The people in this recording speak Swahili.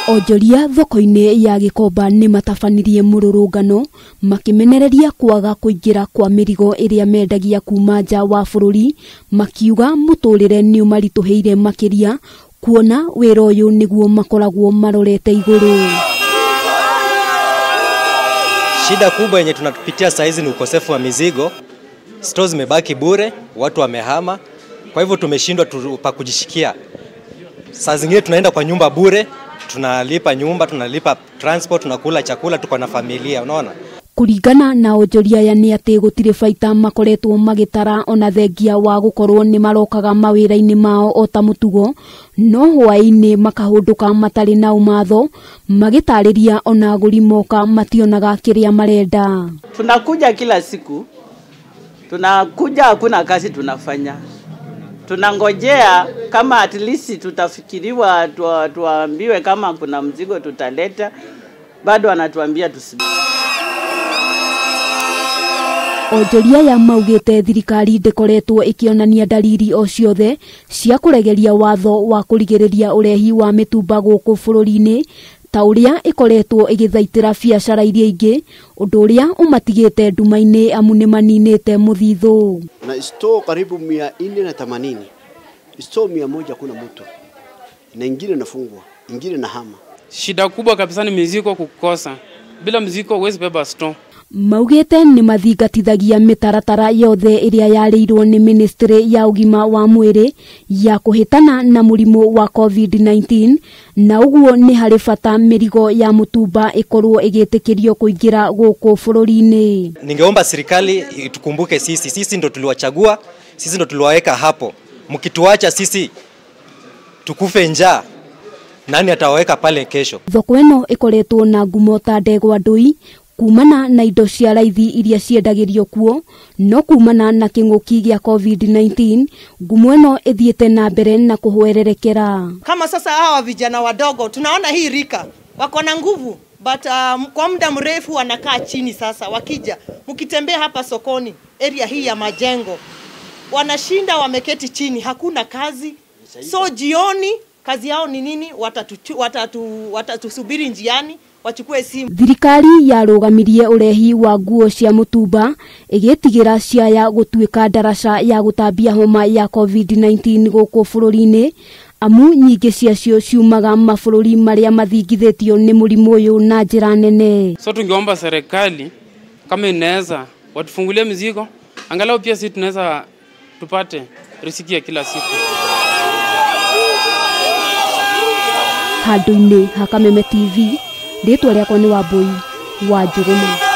Onjoria thoko-ini ya Gikomba ni matabanirie mururungano makimenereria kwaga kuingira kwa mirigo iria mendagia kuma nja wa bururi, makiuga muturire ni umarituheire makiria kuona wira uyu niguo makoragwo marorete iguru. Shida kubwa yenye tunapitia saa hizi ni ukosefu wa mizigo. Stores zimebaki bure, watu wamehama. Kwa hivyo tumeshindwa pa kujishikia. Saa zingine tunaenda kwa nyumba bure, tunalipa nyumba, tunalipa transport, tunakula chakula, tuko na familia, unaona? Kurigana na Onjoria ya ni ati gutire baita makoretwo magitara ona thengia wa gukorwo ni marokaga mawira-ini mao ota mutugo, no hwaini makahunduka matari na umatho magitariria ona aguri moka mationaga kiria marenda. Tunakuja kila siku, tunakuja hakuna kazi tunafanya. Tunangojea kama at least tutafikiriwa tuambiwe kama kuna mzigo tutaleta, bado anatuambia tusubiri. Onjoria ya maugite thirikari ndekoretwo ikionania dalili o ciothe cia kuregeria watho wa kurigiriria urehi wa Mitumba guku bururi-ini, ta uria ikoretwo igithaitira biacara iria ingi, undu uria umatigite nduma-ini amu nimaninite muthithu. Na store karibu 480. Store 100 kuna mtu. Na ingine nafungwa, ingine na hama. Shida kubwa kabisa ni mizigo kukosa. Bila mizigo huwezi beba store. Maugite ni mathingatithagia mitaratara yothe iria yareirwo ni ministry ya ugima wa mwiri ya kuhitana na murimu wa COVID-19, na uguo ni hari bata mirigo ya Mitumba ikorwo igitikirio kuingira guku bururi-ini. Ningeomba serikali itukumbuke sisi ndo tuliwachagua, sisi ndo tuliwaweka hapo. Mkituacha sisi tukufe njaa, nani atawaweka pale kesho? Thoko ino ikoretwo na ngumo ta ndegwa ndui kumana na indo cia raithi iria ciendagirio kuo, no kumana na kinguki gia COVID-19 ngumo ino ithiete na mbere na kuhwererekera. Kama sasa hawa vijana wadogo tunaona hii rika wako na nguvu, but kwa muda mrefu wanakaa chini. Sasa wakija mkitembea hapa sokoni area hii ya majengo, wanashinda wameketi chini, hakuna kazi. So jioni kazi yao ni nini? Watatusubiri njiani wachukue simu. Thirikari yarugamirie urehi wa nguo cia Mitumba igitigira ciaya gutuika daraca ya gutambia homa ya COVID-19 guku bururi-ini, amu nyingi ciacio ciumaga mabururi maria mathingithitio ni murimu uyu na njira nene. So tungeomba serikali kama inaweza watufungulie mizigo, angalau pia sisi tunaweza tupate riziki ya kila siku. Handu-ini ha Kameme TV, ritwa riakwa ni Wambui wa Njuguna.